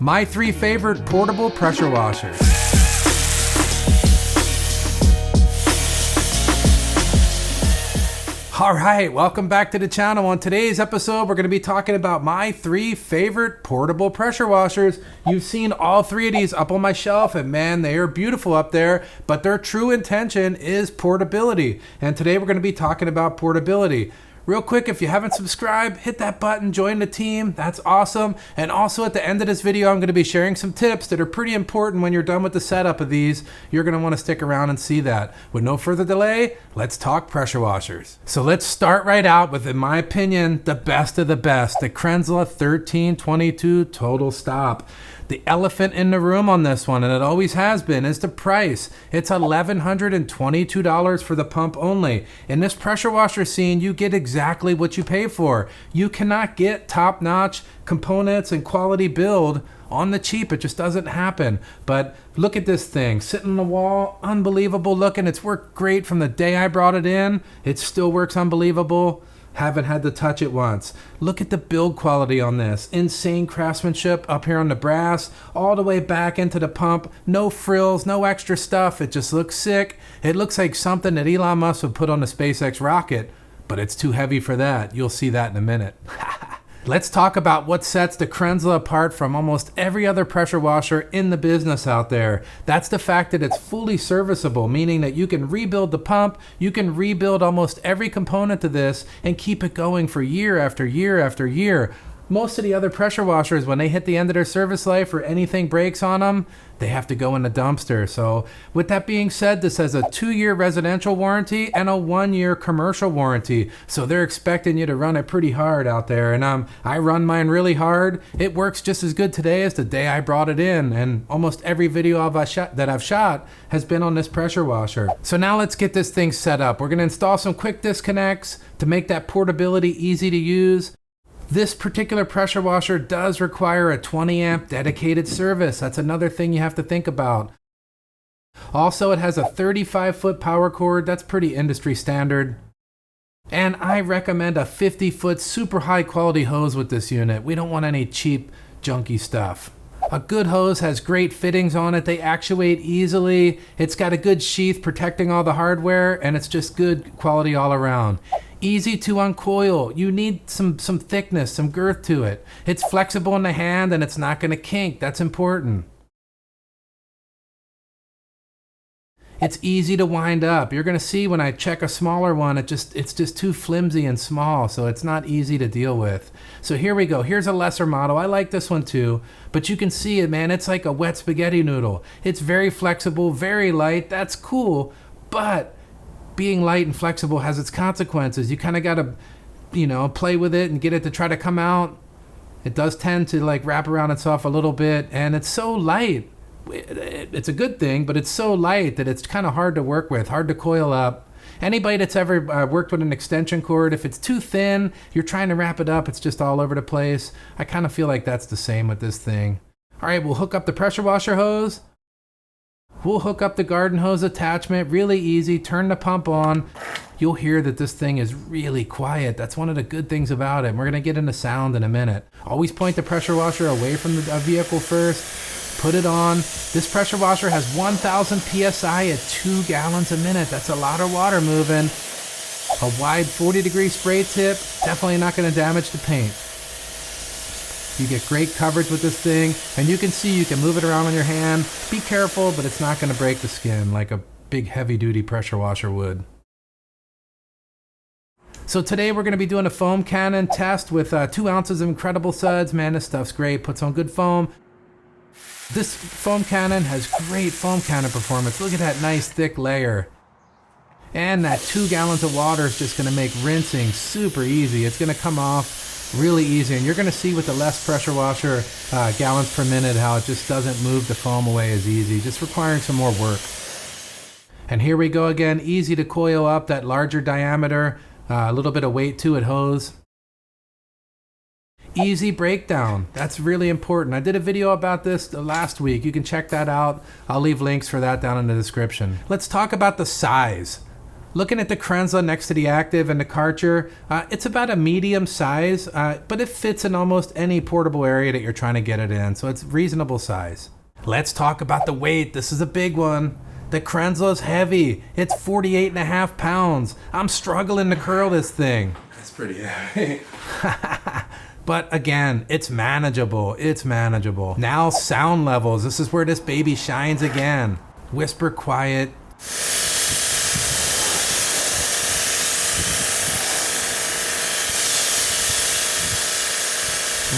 My 3 favorite portable pressure washers. Alright, welcome back to the channel. On today's episode, we're going to be talking about my 3 favorite portable pressure washers. You've seen all 3 of these up on my shelf, and man, they are beautiful up there, but their true intention is portability. And today we're going to be talking about portability. Real quick, if you haven't subscribed, hit that button, join the team. That's awesome. And also at the end of this video, I'm going to be sharing some tips that are pretty important when you're done with the setup of these. You're going to want to stick around and see that. With no further delay, let's talk pressure washers. So let's start right out with, in my opinion, the best of the best, the Cranzle 1322 Total Stop. The elephant in the room on this one, and it always has been, is the price. It's $1,122 for the pump only. In this pressure washer scene, you get exactly what you pay for. You cannot get top-notch components and quality build on the cheap. It just doesn't happen. But look at this thing, sitting on the wall, unbelievable looking. It's worked great from the day I brought it in. It still works unbelievable. Haven't had to touch it once. Look at the build quality on this. Insane craftsmanship up here on the brass, all the way back into the pump. No frills, no extra stuff. It just looks sick. It looks like something that Elon Musk would put on a SpaceX rocket, but it's too heavy for that. You'll see that in a minute. Let's talk about what sets the Cranzle apart from almost every other pressure washer in the business out there. That's the fact that it's fully serviceable, meaning that you can rebuild the pump, you can rebuild almost every component to this and keep it going for year after year after year. Most of the other pressure washers, when they hit the end of their service life or anything breaks on them, they have to go in the dumpster. So with that being said, this has a 2-year residential warranty and a 1-year commercial warranty. So they're expecting you to run it pretty hard out there. And I run mine really hard. It works just as good today as the day I brought it in. And almost every video that I've shot has been on this pressure washer. So now let's get this thing set up. We're gonna install some quick disconnects to make that portability easy to use. This particular pressure washer does require a 20 amp dedicated service. That's another thing you have to think about. Also, it has a 35-foot power cord. That's pretty industry standard. And I recommend a 50-foot super high quality hose with this unit. We don't want any cheap, junky stuff. A good hose has great fittings on it. They actuate easily. It's got a good sheath protecting all the hardware, and it's just good quality all around. Easy to uncoil. You need some thickness, some girth to it. It's flexible in the hand and it's not going to kink. That's important. It's easy to wind up. You're going to see when I check a smaller one, it's just too flimsy and small, so it's not easy to deal with. So here we go. Here's a lesser model. I like this one too, but you can see it, man. It's like a wet spaghetti noodle. It's very flexible, very light. That's cool, but being light and flexible has its consequences. You kind of got to, play with it and get it to try to come out. It does tend to like wrap around itself a little bit, and it's so light. It's a good thing, but it's so light that it's kind of hard to work with, hard to coil up. Anybody that's ever worked with an extension cord, if it's too thin, you're trying to wrap it up, it's just all over the place. I kind of feel like that's the same with this thing. All right, we'll hook up the pressure washer hose. We'll hook up the garden hose attachment, really easy, turn the pump on. You'll hear that this thing is really quiet. That's one of the good things about it. We're gonna get into sound in a minute. Always point the pressure washer away from the vehicle first, put it on. This pressure washer has 1,000 PSI at 2 gallons a minute. That's a lot of water moving. A wide 40-degree spray tip, definitely not gonna damage the paint. You get great coverage with this thing, and you can see you can move it around on your hand. Be careful, but it's not going to break the skin like a big heavy-duty pressure washer would. So today we're going to be doing a foam cannon test with 2 ounces of Incredible Suds. Man, this stuff's great. Puts on good foam. This foam cannon has great foam cannon performance. Look at that nice thick layer. And that 2 gallons of water is just going to make rinsing super easy. It's going to come off really easy, and you're going to see with the less pressure washer gallons per minute how it just doesn't move the foam away as easy, just requiring some more work. And here we go again, easy to coil up that larger diameter, a little bit of weight to it hose. Easy breakdown, that's really important. I did a video about this last week. You can check that out. I'll leave links for that down in the description. Let's talk about the size. Looking at the Cranzle next to the Active and the Karcher, it's about a medium size, but it fits in almost any portable area that you're trying to get it in, so it's reasonable size. Let's talk about the weight. This is a big one. The Cranzle is heavy. It's 48.5 pounds. I'm struggling to curl this thing. That's pretty heavy. But again, it's manageable. It's manageable. Now sound levels. This is where this baby shines again. Whisper quiet.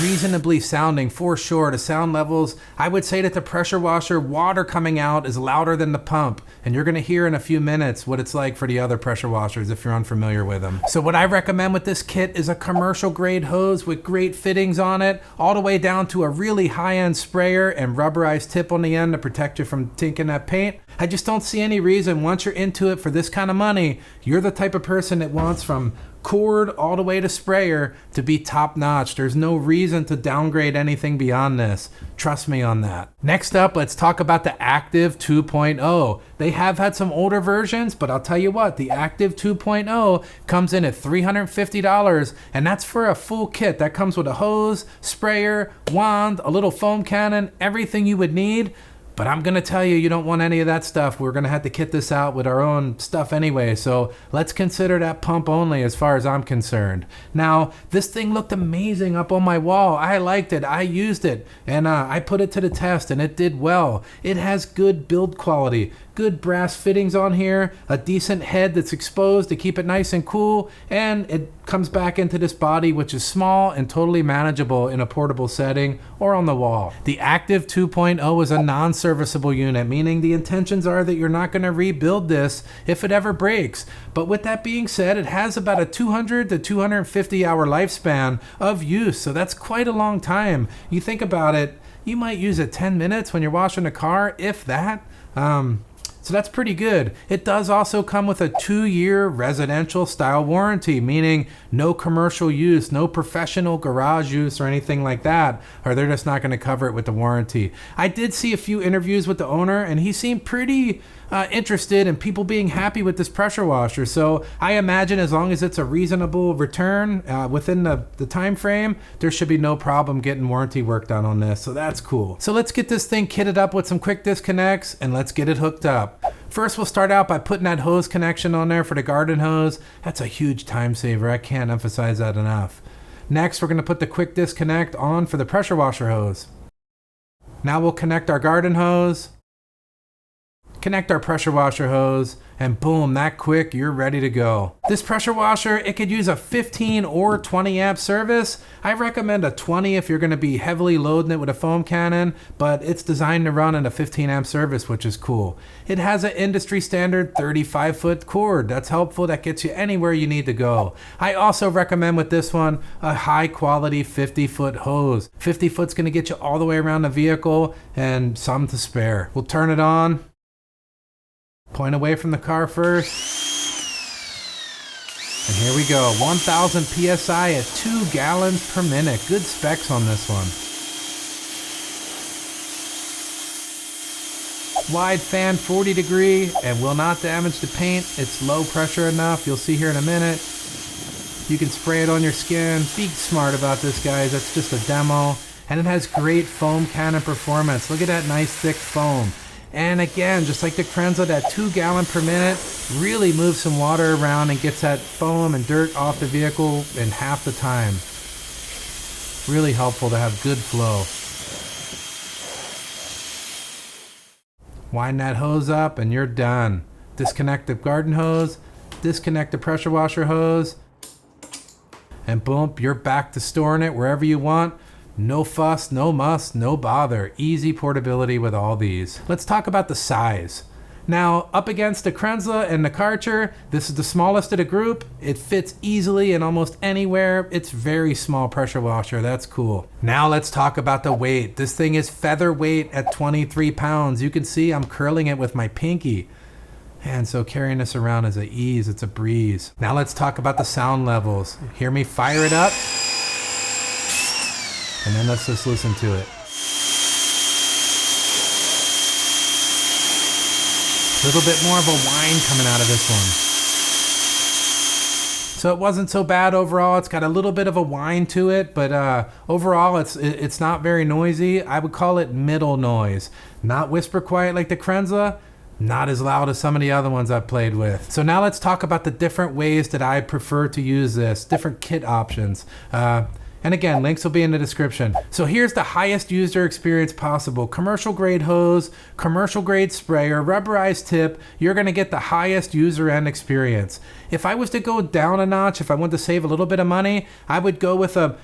Reasonably sounding for sure. The sound levels, I would say that the pressure washer water coming out is louder than the pump, and you're going to hear in a few minutes what it's like for the other pressure washers if you're unfamiliar with them. So what I recommend with this kit is a commercial grade hose with great fittings on it, all the way down to a really high-end sprayer and rubberized tip on the end to protect you from tinking that paint. I just don't see any reason, once you're into it for this kind of money, you're the type of person that wants from cord all the way to sprayer to be top notch. There's no reason to downgrade anything beyond this. Trust me on that. Next up, let's talk about the Active 2.0. They have had some older versions, but I'll tell you what, the Active 2.0 comes in at $350, and that's for a full kit. That comes with a hose, sprayer, wand, a little foam cannon, everything you would need. But I'm going to tell you, you don't want any of that stuff. We're going to have to kit this out with our own stuff anyway. So let's consider that pump only as far as I'm concerned. Now, this thing looked amazing up on my wall. I liked it. I used it. And I put it to the test and it did well. It has good build quality. Good brass fittings on here, a decent head that's exposed to keep it nice and cool, and it comes back into this body, which is small and totally manageable in a portable setting or on the wall. The Active 2.0 is a non-serviceable unit, meaning the intentions are that you're not going to rebuild this if it ever breaks. But with that being said, it has about a 200 to 250 hour lifespan of use, so that's quite a long time. You think about it, you might use it 10 minutes when you're washing a car, if that. So that's pretty good. It does also come with a 2-year residential style warranty, meaning no commercial use, no professional garage use or anything like that, or they're just not going to cover it with the warranty. I did see a few interviews with the owner, and he seemed pretty interested in people being happy with this pressure washer. So I imagine as long as it's a reasonable return within the time frame, there should be no problem getting warranty work done on this. So that's cool. So let's get this thing kitted up with some quick disconnects and let's get it hooked up. First, we'll start out by putting that hose connection on there for the garden hose. That's a huge time saver. I can't emphasize that enough. Next, we're going to put the quick disconnect on for the pressure washer hose. Now we'll connect our garden hose, connect our pressure washer hose, and boom, that quick, you're ready to go. This pressure washer, it could use a 15 or 20 amp service. I recommend a 20 if you're going to be heavily loading it with a foam cannon, but it's designed to run in a 15 amp service, which is cool. It has an industry standard 35 foot cord. That's helpful. That gets you anywhere you need to go. I also recommend with this one a high quality 50 foot hose. 50 foot's going to get you all the way around the vehicle and some to spare. We'll turn it on. Point away from the car first. And here we go. 1,000 PSI at 2 gallons per minute. Good specs on this one. Wide fan, 40 degree, and will not damage the paint. It's low pressure enough. You'll see here in a minute. You can spray it on your skin. Be smart about this, guys. That's just a demo. And it has great foam cannon performance. Look at that nice thick foam. And again, just like the Cranzle, that 2 gallon per minute really moves some water around and gets that foam and dirt off the vehicle in half the time. Really helpful to have good flow. Wind that hose up and you're done. Disconnect the garden hose, disconnect the pressure washer hose, and boom, you're back to storing it wherever you want. No fuss, no muss, no bother. Easy portability with all these. Let's talk about the size. Now, up against the Cranzle and the Karcher, this is the smallest of the group. It fits easily in almost anywhere. It's very small pressure washer. That's cool. Now let's talk about the weight. This thing is featherweight at 23 pounds. You can see I'm curling it with my pinky. And so carrying this around is a ease. It's a breeze. Now let's talk about the sound levels. Hear me fire it up? And then let's just listen to it. A little bit more of a whine coming out of this one. So it wasn't so bad overall. It's got a little bit of a whine to it, but overall it's not very noisy. I would call it middle noise. Not whisper quiet like the Cranzle, not as loud as some of the other ones I've played with. So now let's talk about the different ways that I prefer to use this, different kit options. And again, links will be in the description. So here's the highest user experience possible. Commercial grade hose, commercial grade sprayer, rubberized tip, you're gonna get the highest user end experience. If I was to go down a notch, if I want to save a little bit of money, I would go with a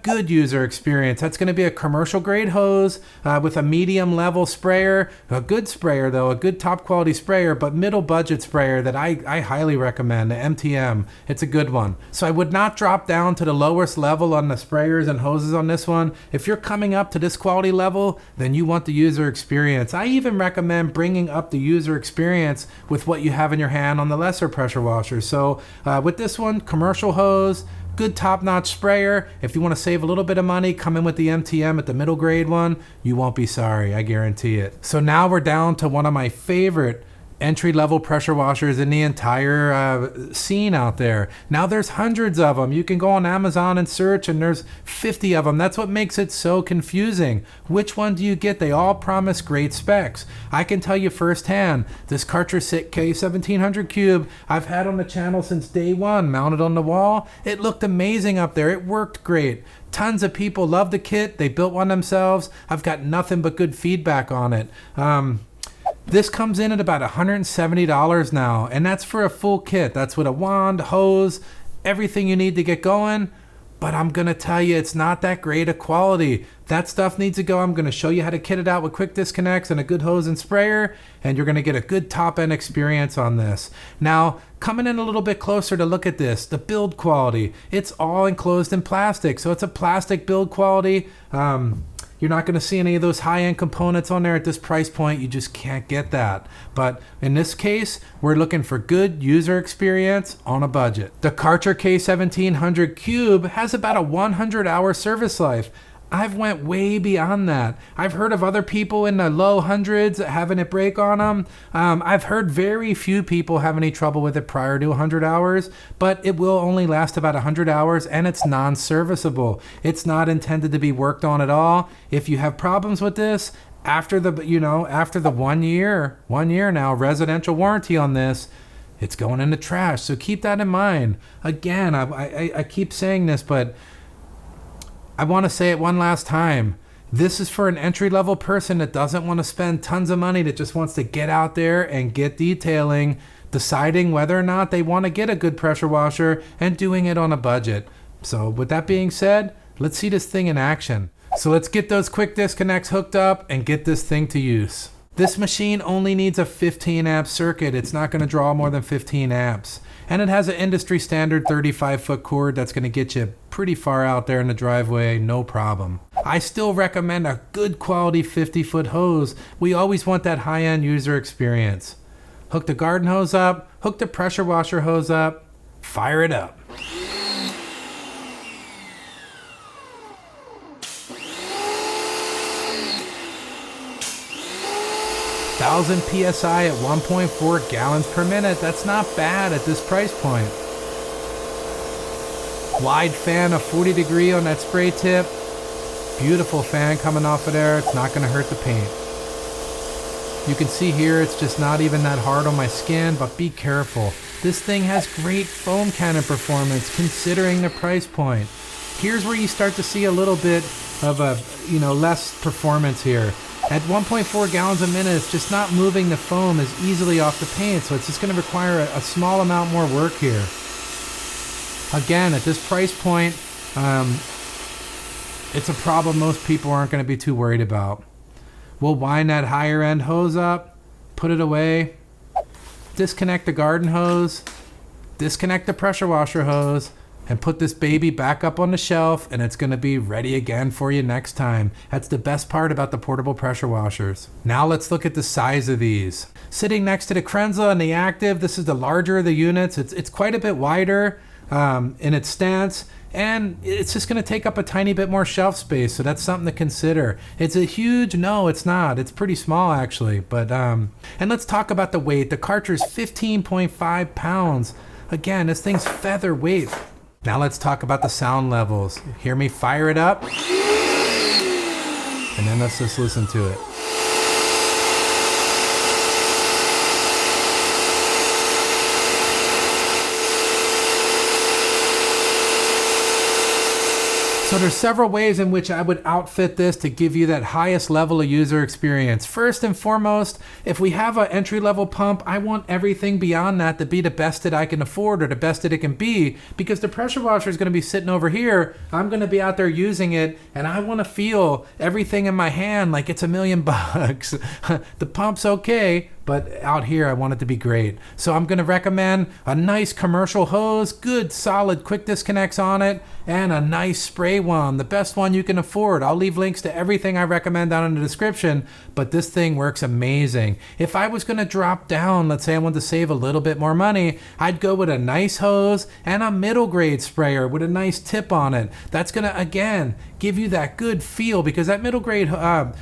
good user experience. That's gonna be a commercial grade hose with a medium level sprayer, a good sprayer though, a good top quality sprayer, but middle budget sprayer that I highly recommend, the MTM. It's a good one. So I would not drop down to the lowest level on the sprayers and hoses on this one. If you're coming up to this quality level, then you want the user experience. I even recommend bringing up the user experience with what you have in your hand on the lesser pressure washers. So with this one, commercial hose, good top-notch sprayer. If you want to save a little bit of money, come in with the MTM at the middle grade one. You won't be sorry, I guarantee it. So now we're down to one of my favorite entry-level pressure washers in the entire scene out there. Now there's hundreds of them. You can go on Amazon and search, and there's 50 of them. That's what makes it so confusing. Which one do you get? They all promise great specs. I can tell you firsthand, this Karcher K1700 Cube I've had on the channel since day one, mounted on the wall. It looked amazing up there. It worked great. Tons of people love the kit. They built one themselves. I've got nothing but good feedback on it. This comes in at about $170 now, and that's for a full kit. That's with a wand, hose, everything you need to get going. But I'm gonna tell you, it's not that great a quality. That stuff needs to go. I'm gonna show you how to kit it out with quick disconnects and a good hose and sprayer, and you're gonna get a good top end experience on this. Now, coming in a little bit closer to look at this, the build quality. It's all enclosed in plastic, so it's a plastic build quality. You're not going to see any of those high-end components on there at this price point. You just can't get that. But in this case, we're looking for good user experience on a budget. The Karcher K1700 Cube has about a 100-hour service life. I've went way beyond that. I've heard of other people in the low hundreds having it break on them. I've heard very few people have any trouble with it prior to 100 hours, but it will only last about 100 hours, and it's non-serviceable. It's not intended to be worked on at all. If you have problems with this, after the 1 year now residential warranty on this, it's going in the trash. So keep that in mind. Again, I keep saying this, but I want to say it one last time. This is for an entry-level person that doesn't want to spend tons of money, that just wants to get out there and get detailing, deciding whether or not they want to get a good pressure washer, and doing it on a budget. So with that being said, let's see this thing in action. So let's get those quick disconnects hooked up and get this thing to use. This machine only needs a 15 amp circuit. It's not going to draw more than 15 amps. And it has an industry standard 35-foot cord that's going to get you pretty far out there in the driveway, no problem. I still recommend a good quality 50-foot hose. We always want that high-end user experience. Hook the garden hose up, hook the pressure washer hose up, fire it up. (1,000 PSI at 1.4 gallons per minute. That's not bad at this price point. Wide fan of 40 degree on that spray tip. Beautiful fan coming off of there. It's not going to hurt the paint. You can see here it's just not even that hard on my skin, but be careful. This thing has great foam cannon performance considering the price point. Here's where you start to see a little bit of a, less performance here. At 1.4 gallons a minute, it's just not moving the foam as easily off the paint, so it's just going to require a small amount more work here. Again, at this price point, it's a problem most people aren't going to be too worried about. We'll wind that higher end hose up, put it away, disconnect the garden hose, disconnect the pressure washer hose, and put this baby back up on the shelf, and it's going to be ready again for you next time. That's the best part about the portable pressure washers. Now let's look at the size of these. Sitting next to the Cranzle and the Active, this is the larger of the units. It's quite a bit wider in its stance, and it's just going to take up a tiny bit more shelf space, so that's something to consider. It's a huge, no, it's not. It's pretty small actually, but and let's talk about the weight. The Karcher's 15.5 pounds. Again, this thing's featherweight. Now let's talk about the sound levels. Hear me fire it up? And then let's just listen to it. So there's several ways in which I would outfit this to give you that highest level of user experience. First and foremost, if we have an entry-level pump, I want everything beyond that to be the best that I can afford or the best that it can be, because the pressure washer is going to be sitting over here. I'm going to be out there using it, and I want to feel everything in my hand like it's $1 million. The pump's okay, but out here I want it to be great. So I'm going to recommend a nice commercial hose, good solid quick disconnects on it, and a nice spray one, the best one you can afford. I'll leave links to everything I recommend down in the description, but this thing works amazing. If I was going to drop down, let's say I wanted to save a little bit more money, I'd go with a nice hose and a middle grade sprayer with a nice tip on it. That's going to, again, give you that good feel, because that middle grade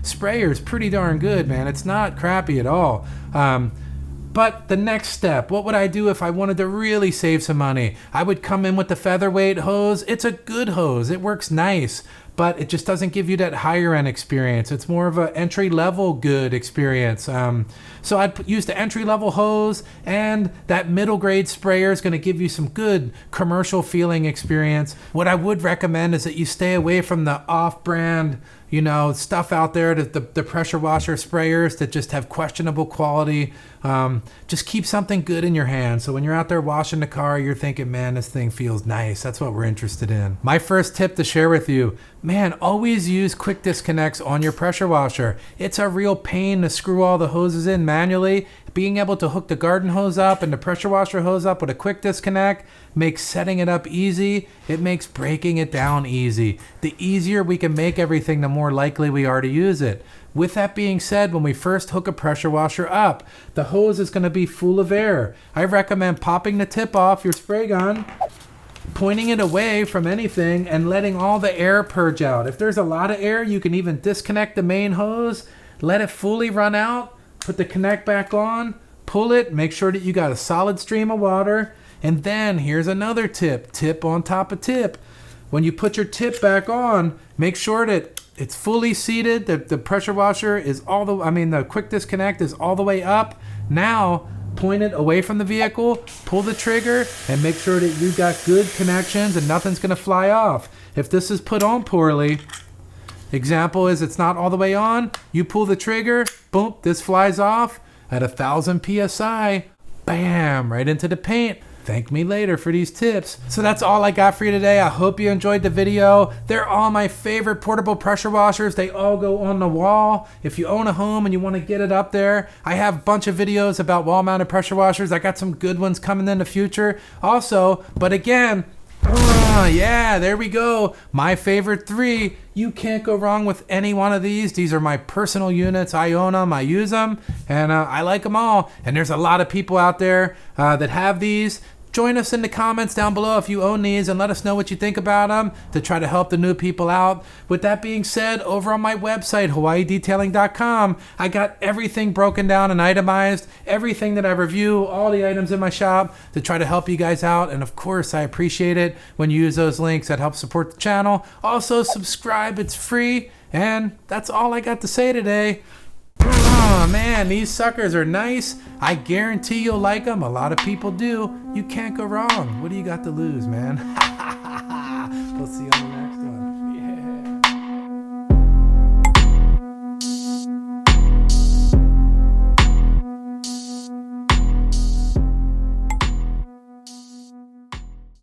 sprayer is pretty darn good, man. It's not crappy at all. But the next step, what would I do if I wanted to really save some money? I would come in with the featherweight hose. It's a good hose. It works nice, but it just doesn't give you that higher end experience. It's more of an entry level good experience. So I'd use the entry level hose, and that middle grade sprayer is going to give you some good commercial feeling experience. What I would recommend is that you stay away from the off-brand, stuff out there, the pressure washer sprayers that just have questionable quality. Just keep something good in your hand, so when you're out there washing the car, you're thinking, man, this thing feels nice. That's what we're interested in. My first tip to share with you, man, always use quick disconnects on your pressure washer. It's a real pain to screw all the hoses in manually. Being able to hook the garden hose up and the pressure washer hose up with a quick disconnect makes setting it up easy. It makes breaking it down easy. The easier we can make everything, the more likely we are to use it. With that being said, when we first hook a pressure washer up, the hose is going to be full of air. I recommend popping the tip off your spray gun, pointing it away from anything, and letting all the air purge out. If there's a lot of air, you can even disconnect the main hose, let it fully run out, put the connect back on, pull it, make sure that you got a solid stream of water. And then here's another tip on top of tip. When you put your tip back on, make sure that it's fully seated. The pressure washer is the quick disconnect is all the way up. Now point it away from the vehicle, pull the trigger, and make sure that you got good connections and nothing's gonna fly off. If this is put on poorly, example is it's not all the way on, you pull the trigger, boom, this flies off at 1,000 PSI, bam, right into the paint. Thank me later for these tips. So that's all I got for you today. I hope you enjoyed the video. They're all my favorite portable pressure washers. They all go on the wall. If you own a home and you want to get it up there, I have a bunch of videos about wall-mounted pressure washers. I got some good ones coming in the future also. But again, yeah, there we go. My favorite 3. You can't go wrong with any one of these. These are my personal units. I own them, I use them, and I like them all. And there's a lot of people out there that have these. Join us in the comments down below if you own these, and let us know what you think about them to try to help the new people out. With that being said, over on my website, HawaiiDetailing.com, I got everything broken down and itemized, everything that I review, all the items in my shop to try to help you guys out. And of course, I appreciate it when you use those links. That helps support the channel. Also, subscribe. It's free. And that's all I got to say today. Oh man, these suckers are nice. I guarantee you'll like them. A lot of people do. You can't go wrong. What do you got to lose, man? We'll see you on the